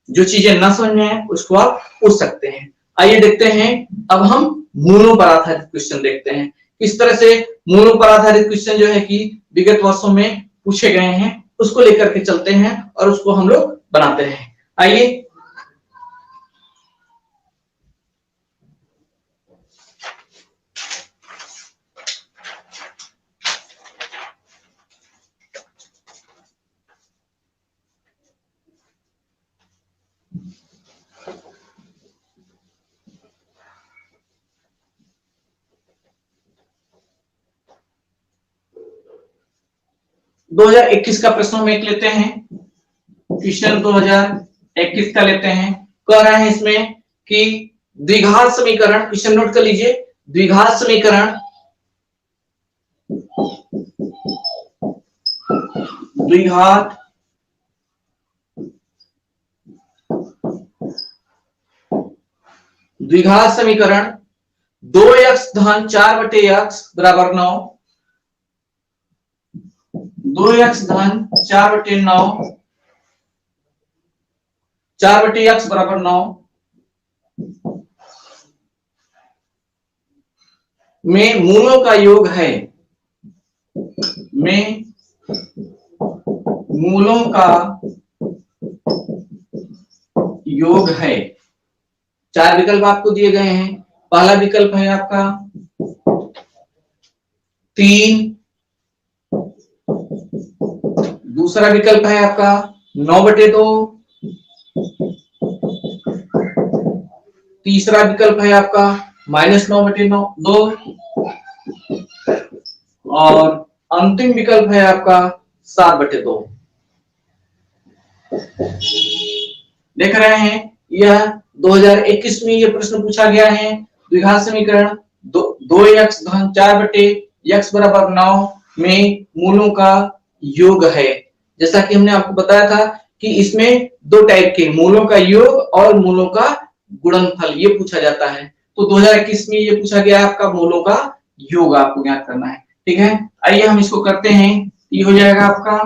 A: जो चीजें ना समझ में आए उसको आप पूछ सकते हैं। आइए देखते हैं, अब हम मूलों पर आधारित क्वेश्चन देखते हैं। किस तरह से मूलों पर आधारित क्वेश्चन जो है कि विगत वर्षों में पूछे गए हैं उसको लेकर के चलते हैं और उसको हम लोग बनाते हैं। आइए 2021 का प्रश्न हम एक लेते हैं। क्वेश्चन 2021 का लेते हैं। कह रहे हैं इसमें कि द्विघात समीकरण, क्वेश्चन नोट कर लीजिए, द्विघात समीकरण द्विघात समीकरण 2x धन 4/x बराबर 9, 2x धन 4/9, 4/x बराबर 9 में मूलों का योग है, में मूलों का योग है। चार विकल्प आपको दिए गए हैं। पहला विकल्प है आपका 3, दूसरा विकल्प है आपका 9/2, तीसरा विकल्प है आपका -9/2 और अंतिम विकल्प है आपका 7/2। देख रहे हैं यह 2021 में यह प्रश्न पूछा गया है। द्विघात समीकरण 2x धन 4/x बराबर 9 में मूलों का योग है। जैसा कि हमने आपको बताया था कि इसमें दो टाइप के मूलों का योग और मूलों का गुणनफल ये पूछा जाता है। तो 2021 में ये पूछा गया आपका मूलों का योग आपको ज्ञात करना है। ठीक है, आइए हम इसको करते हैं। ये हो जाएगा आपका,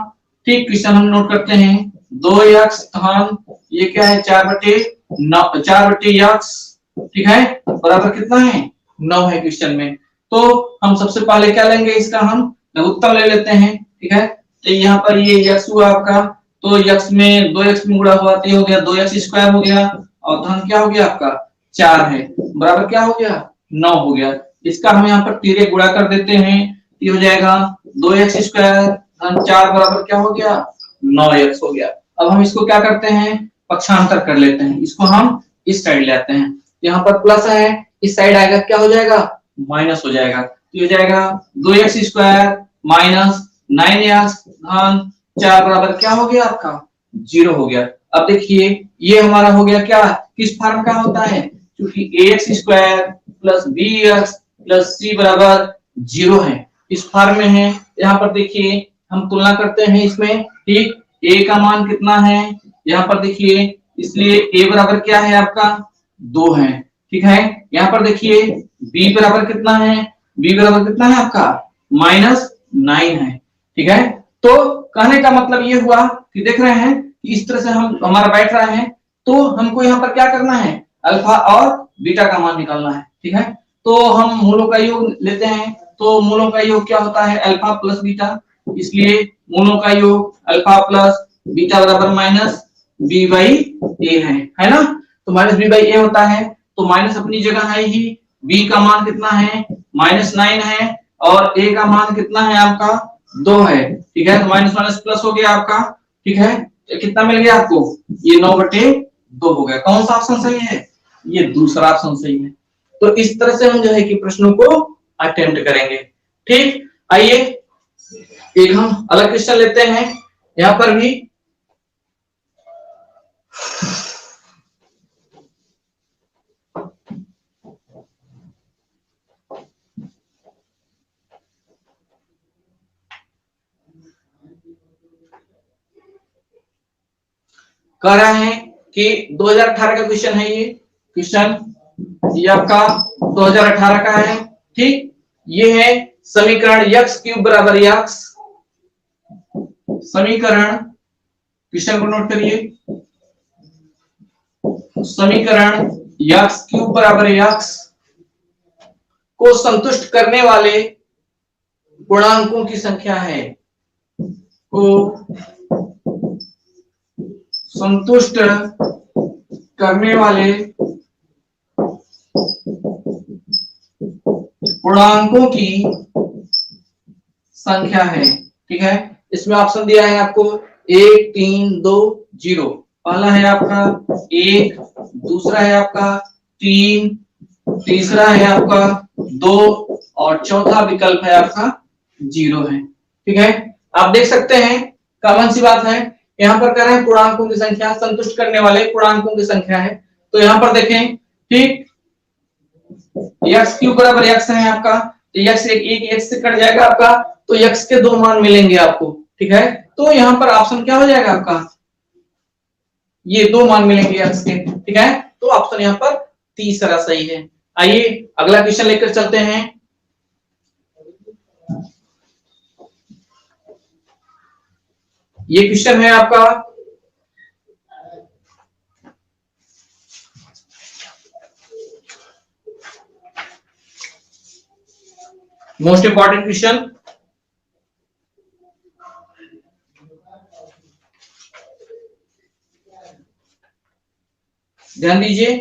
A: ठीक, क्वेश्चन हम नोट करते हैं। 2x धन ये क्या है 4/x, ठीक है, बराबर कितना है 9 है क्वेश्चन में। तो हम सबसे पहले क्या लेंगे, इसका हम लघुत्तम ले लेते हैं। ठीक है, तो यहाँ पर ये x हुआ आपका, तो x में 2x में गुणा हुआ तो ये हो गया 2x² हो गया और धन क्या हो गया आपका 4 है, बराबर क्या हो गया 9 हो गया। इसका हम यहाँ पर तिरे गुणा कर देते हैं, ये हो जाएगा 2x² धन 4 बराबर क्या हो गया 9x हो गया। अब हम इसको क्या करते हैं, पक्षांतर कर लेते हैं। इसको हम इस साइड ले आते हैं, यहाँ पर प्लस है, इस साइड आएगा क्या हो जाएगा माइनस हो जाएगा। तो हो जाएगा 2x² माइनस 9x धन 4 बराबर क्या हो गया आपका 0 हो गया। अब देखिए ये हमारा हो गया क्या, किस फॉर्म का होता है, क्योंकि ax² plus bx plus c बराबर 0 है, इस फॉर्म में है। यहाँ पर देखिए हम तुलना करते हैं इसमें, ठीक, a का मान कितना है यहाँ पर देखिए, इसलिए a बराबर क्या है आपका 2 है। ठीक है, यहाँ पर देखिए b बराबर कितना है, b बराबर कितना है आपका -9 है। ठीक है, तो कहने का मतलब ये हुआ कि देख रहे हैं कि इस तरह से हम हमारा बैठ रहा है, तो हमको यहाँ पर क्या करना है, अल्फा और बीटा का मान निकालना है। ठीक है, तो हम मूलों का योग लेते हैं, तो मूलों का योग क्या होता है अल्फा प्लस बीटा, इसलिए मूलों का योग अल्फा प्लस बीटा बराबर -b/a है ना। तो -b/a होता है, तो माइनस अपनी जगह है ही, b का मान कितना है -9 है और a का मान कितना है आपका 2 है। ठीक है, तो माइनस माइनस प्लस हो गया आपका। ठीक है, तो कितना मिल गया आपको, ये 9/2 हो गया। कौन सा ऑप्शन सही है, ये दूसरा ऑप्शन सही है। तो इस तरह से हम जो है कि प्रश्नों को अटेम्प्ट करेंगे। ठीक, आइए एक हम अलग क्वेश्चन लेते हैं। यहाँ पर भी कह रहे हैं कि 2018 का क्वेश्चन है, ये क्वेश्चन ये आपका 2018 का है। ठीक, ये है समीकरण यक्स क्यूब बराबर यक्स, समीकरण क्वेश्चन को नोट करिए, समीकरण यक्स क्यूब बराबर यक्स को संतुष्ट करने वाले पूर्णांकों की संख्या है, को संतुष्ट करने वाले पूर्णांकों की संख्या है। ठीक है, इसमें ऑप्शन दिया है आपको 1 3 2 0। पहला है आपका 1, दूसरा है आपका 3, तीसरा है आपका 2 और चौथा विकल्प है आपका 0 है। ठीक है, आप देख सकते हैं कॉमन सी बात है, यहाँ पर कह रहे हैं पूर्णांकों की संख्या, संतुष्ट करने वाले पूर्णांकों की संख्या है। तो यहाँ पर देखें, ठीक, x क्यूब बराबर x है आपका, तो x एक x से कट जाएगा आपका, तो x के 2 मान मिलेंगे आपको। ठीक है, तो यहाँ पर ऑप्शन क्या हो जाएगा आपका, ये 2 मान मिलेंगे x के। ठीक है, तो ऑप्शन यहाँ पर तीसरा सही है। आइए अगला क्वेश्चन लेकर चलते हैं। ये क्वेश्चन है आपका मोस्ट इंपॉर्टेंट क्वेश्चन, ध्यान दीजिए,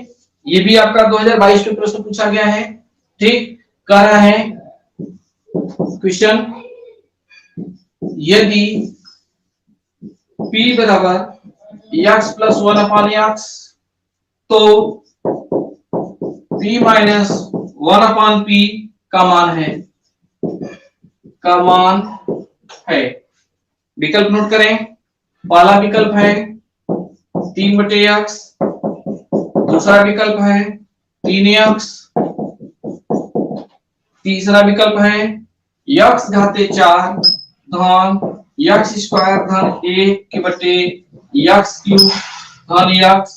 A: ये भी आपका 2022 में प्रश्न पूछा गया है। ठीक, कह रहा है क्वेश्चन, यदि p बराबर x प्लस 1 अपॉन x, तो p माइनस 1 अपॉन p का मान है, का मान है। विकल्प नोट करें, पहला विकल्प है 3/x, दूसरा विकल्प है 3x, तीसरा विकल्प है x घाते 4 धन x स्क्वायर धन 1/x क्यूब धन x,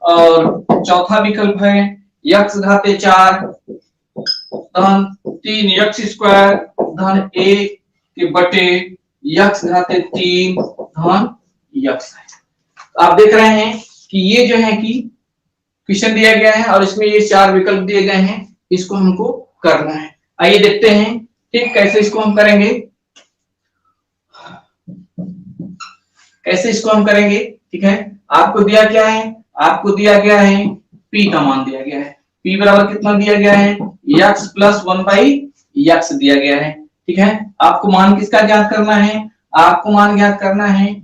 A: और चौथा विकल्प है x घाते 4 धन 3x स्क्वायर धन 1/x घाते 3 धन x है। आप देख रहे हैं कि ये जो है कि क्वेश्चन दिया गया है और इसमें ये 4 विकल्प दिए गए हैं, इसको हमको करना है। आइए देखते हैं, ठीक, कैसे इसको हम करेंगे, कैसे इसको हम करेंगे। ठीक है, आपको दिया क्या है, आपको दिया गया है p का मान दिया गया है, p बराबर कितना दिया गया है, x प्लस 1/x दिया गया है। ठीक है, आपको मान किसका ज्ञात करना है, आपको मान ज्ञात करना है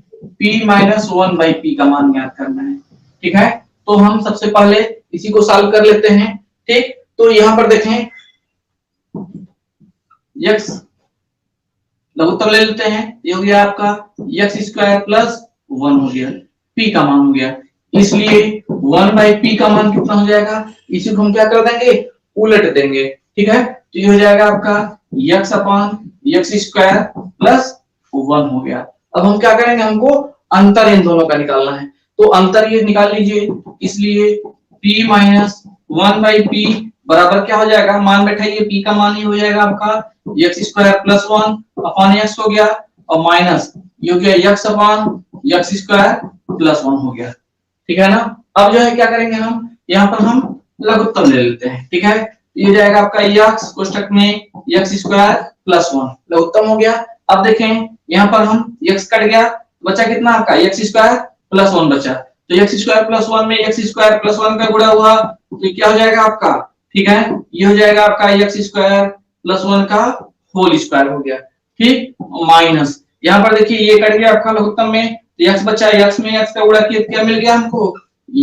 A: p माइनस 1/p का मान ज्ञात करना है। ठीक है, तो हम सबसे पहले इसी को सॉल्व कर लेते हैं। ठीक, तो यहाँ पर देखें, x लघुत्तम ले लेते हैं, ये हो गया आपका x स्क्वायर प्लस 1 हो गया, p का मान हो गया, इसलिए 1/p का मान कितना हो जाएगा, इसी को हम क्या कर देंगे, उलट देंगे। ठीक है, तो ये हो जाएगा आपका x upon x square plus 1 हो गया। अब हम क्या करेंगे, हमको अंतर इन दोनों का निकालना है, तो अंतर ये निकाल लीजिए, इसलिए p माइनस 1/p बराबर क्या हो जाएगा, मान बैठाइए, p का मान ही हो जाएगा आपका x square plus 1 upon x हो गया, और माइनस ये हो गया x upon x square plus 1 हो गया। ठीक है ना, अब जो है क्या करेंगे, हम यहाँ पर हम लघुत्तम ले लेते हैं। ठीक है, ये हो जाएगा आपका x कोष्ठक में x स्क्वायर प्लस 1 लघुत्तम हो गया। अब देखें यहाँ पर हम x कट गया, बचा कितना आपका x स्क्वायर प्लस 1 बचा, तो x स्क्वायर प्लस 1 में x स्क्वायर प्लस 1 का गुणा हुआ, तो क्या हो जाएगा आपका, ठीक है, ये हो जाएगा आपका x स्क्वायर प्लस 1 का होल स्क्वायर हो गया। ठीक, माइनस यहाँ पर देखिए ये कट गया आपका लघुत्तम में, तो x बचा, x में x का गुणा किया, क्या मिल गया हमको,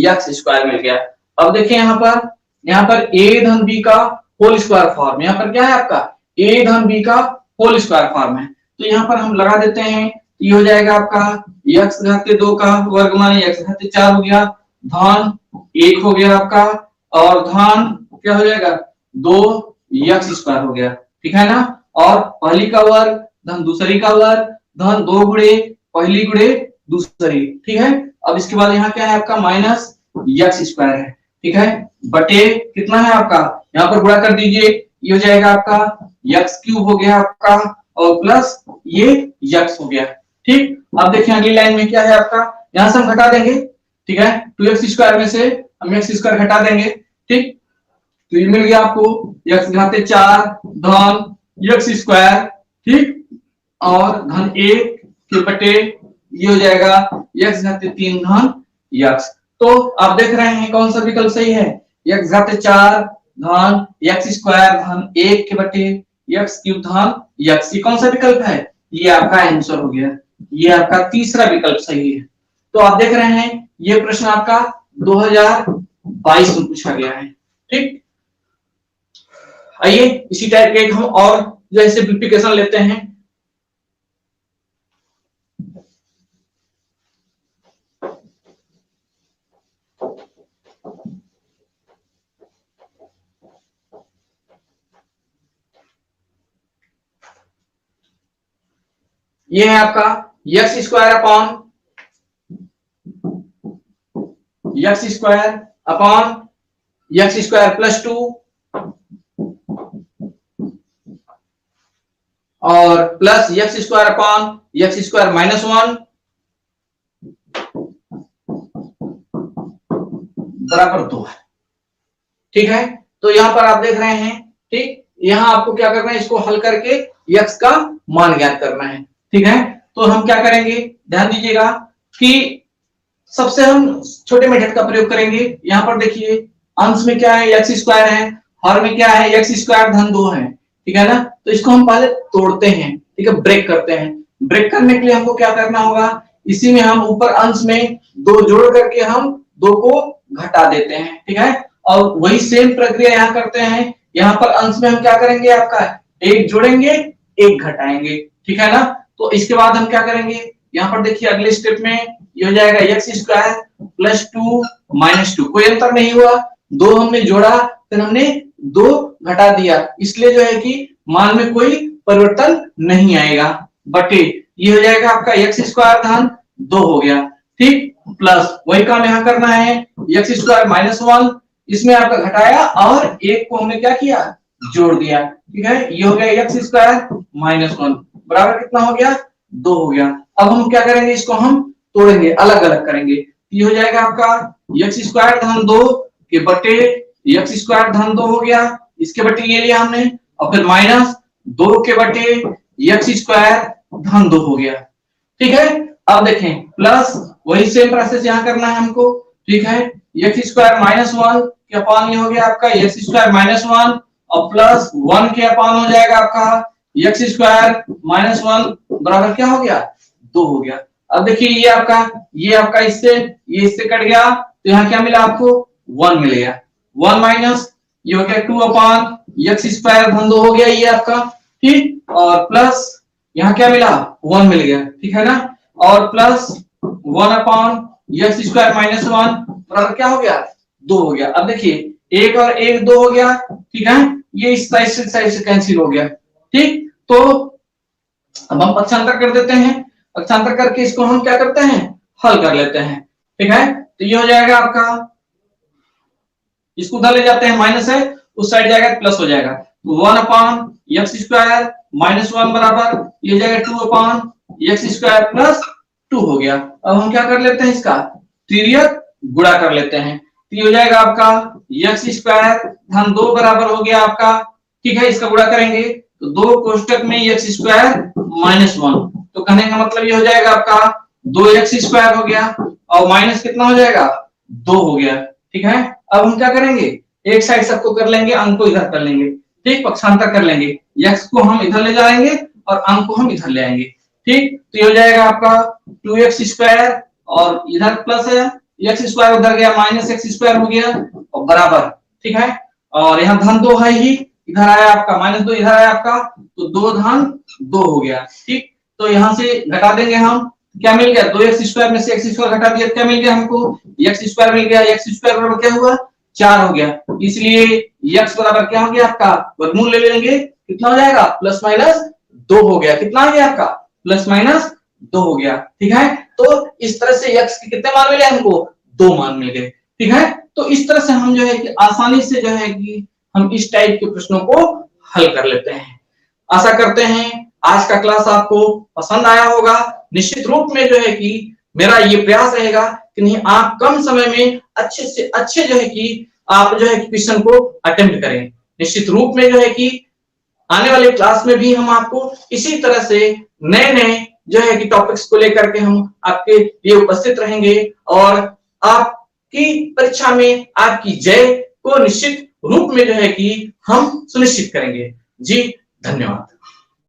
A: x स्क्वायर मिल गया। अब देखिए यहाँ पर a धन b का होल स्क्वायर फॉर्म, यहाँ पर क्या है आपका a धन b का होल स्क्वायर फॉर्म है, तो यहाँ पर हम लगा देते हैं, तो ये हो जाएगा आपका x घाते 2 का वर्ग माने x घाते 4 हो गया, धन 1 हो गया आपका, और धन क्या हो जाएगा 2x स्क्वायर हो गया। ठीक है ना, और पहली का वर्ग धन दूसरी का वर्ग धन 2 गुणे पहली गुणे दूसरी। ठीक है, अब इसके बाद यहाँ क्या है आपका माइनस x स्क्वायर है। ठीक है, बटे कितना है आपका, यहाँ पर गुणा कर दीजिए, ये हो जाएगा आपका यक्स क्यूब हो गया आपका, और प्लस ये यक्स हो गया। ठीक, अब देखिए अगली लाइन में क्या है आपका, यहां से हम घटा देंगे, ठीक है, 2x² में से हम x² घटा देंगे। ठीक, तो ये मिल गया आपको x घाते 4 धन x², ठीक, और धन 1 के बटे ये हो जाएगा x घाते 3 धन x। तो आप देख रहे हैं कौन सा विकल्प सही है, x घाते 4 धन x² धन 1 के बटे x³ धन x। ये कौन सा विकल्प है, ये आपका आंसर हो गया, ये आपका तीसरा विकल्प सही है। तो आप देख रहे हैं ये प्रश्न आपका 2022 में पूछा गया है। ठीक, आइए इसी टाइप के हम और जो है सिंप्लीफिकेशन लेते हैं। ये है आपका x² अपॉन x² प्लस 2 और plus x² upon x² minus 1 बराबर 2 है। ठीक है, तो यहां पर आप देख रहे हैं, ठीक, यहां आपको क्या करना है, इसको हल करके x का मान ज्ञात करना है। ठीक है, तो हम क्या करेंगे, ध्यान दीजिएगा कि सबसे हम छोटे मेथड का प्रयोग करेंगे। यहां पर देखिए अंश में क्या है, x² है, हर में क्या है, x² धन 2 है। ठीक है ना, तो इसको हम पहले तोड़ते हैं, ठीक है, ब्रेक करते हैं। ब्रेक करने के लिए हमको क्या करना होगा, इसी में हम ऊपर अंश में 2 जोड़ करके हम 2 को घटा देते हैं। ठीक है, और वही सेम प्रक्रिया यहाँ करते हैं। यहाँ पर अंश में हम क्या करेंगे, आपका 1 जोड़ेंगे 1 घटाएंगे। ठीक है ना, तो इसके बाद हम क्या करेंगे, यहाँ पर देखिए अगले स्टेप में ये हो जाएगा x² प्लस 2 माइनस 2, कोई अंतर नहीं हुआ, 2 हमने जोड़ा फिर हमने 2 घटा दिया, इसलिए जो है कि मान में कोई परिवर्तन नहीं आएगा, बटे ये हो जाएगा आपका x² धन 2 हो गया। ठीक, प्लस वही काम यहाँ करना है, x² माइनस 1, इसमें आपका घटाया और 1 को हमने क्या किया, जोड़ दिया। ठीक है, ये हो गया x² माइनस 1 बराबर कितना हो गया, 2 हो गया। अब हम क्या करेंगे, इसको हम तोड़ेंगे, अलग अलग करेंगे। ये हो जाएगा आपका x² धन 2 के बटे x² धन 2 हो गया, इसके बटे ये लिया हमने, और फिर माइनस 2 के बटे x² धन 2 हो गया। ठीक है, अब देखें प्लस वही सेम प्रोसेस यहाँ करना है हमको। ठीक है, x² माइनस 1 के अपान ये हो गया आपका x² माइनस 1 और प्लस 1 के अपान हो जाएगा आपका x² माइनस 1 बराबर क्या हो गया, 2 हो गया। अब देखिए ये आपका ये इससे कट गया, तो यहाँ क्या मिला आपको, 1 मिलेगा। 1 माइनस ये हो गया 2 अपान x² धन 2 हो गया ये आपका। ठीक, और प्लस यहाँ क्या मिला, 1 मिल गया। ठीक है ना, और प्लस 1 अपान x² माइनस 1 बराबर क्या हो गया, 2 हो गया। अब देखिए 1 और 1 2 हो गया। ठीक है, ये इस साइड से कैंसिल हो गया। ठीक, तो अब हम पक्षांतर कर देते हैं, पक्षांतर करके इसको हम क्या करते हैं, हल कर लेते हैं। ठीक है, तो ये हो जाएगा आपका, इसको उधर ले जाते हैं, माइनस है उस साइड जाएगा प्लस हो जाएगा, 1 अपान x² माइनस 1 बराबर ये जाएगा 2 अपान x² प्लस 2 हो गया। अब हम क्या कर लेते हैं, इसका तिर्यक गुणा कर लेते हैं, तो ये हो जाएगा आपका x² धन 2 बराबर हो गया आपका। ठीक है, इसका गुणा करेंगे तो 2 कोष्टक में x² माइनस 1, तो कहने का मतलब ये हो जाएगा आपका 2x² हो गया और माइनस कितना हो जाएगा, 2 हो गया। ठीक है, अब हम क्या करेंगे, एक साइड सबको कर लेंगे, अंक को इधर कर लेंगे। ठीक, पक्षांतर कर लेंगे, x को हम इधर ले जाएंगे और अंक को हम इधर ले आएंगे। ठीक, तो ये हो जाएगा आपका 2x² और इधर प्लस है, x² उधर गया माइनस x² हो गया और बराबर। ठीक है, और यहाँ धन 2 है ही, इधर आया आपका माइनस 2, इधर आया आपका, तो 2 धन 2 हो गया। ठीक, तो यहाँ से घटा देंगे हम, क्या मिल गया, 2x² में से x² घटा दिया, क्या मिल गया हमको, x² मिल गया। x² बराबर क्या हुआ, 4 हो गया, इसलिए x बराबर क्या हो गया आपका, वर्गमूल ले लेंगे, कितना हो जाएगा, प्लस माइनस 2 हो गया। कितना आ गया आपका, प्लस माइनस 2 हो गया। ठीक है, तो इस तरह से x के कितने मान मिले हमको, 2 मान मिल गए। ठीक है, तो इस तरह से हम जो है कि आसानी से जो है कि हम इस टाइप के प्रश्नों को हल कर लेते हैं। आशा करते हैं आज का क्लास आपको पसंद आया होगा। निश्चित रूप में जो है कि मेरा ये प्रयास रहेगा कि नहीं आप कम समय में अच्छे से अच्छे जो है कि आप जो है क्वेश्चन को अटेम्प्ट करें। निश्चित रूप में जो है कि आने वाले क्लास में भी हम आपको इसी तरह से नए नए जो है कि टॉपिक्स को लेकर के हम आपके लिए उपस्थित रहेंगे और आपकी परीक्षा में आपकी जय को निश्चित रूप में जो है कि हम सुनिश्चित करेंगे। जी धन्यवाद।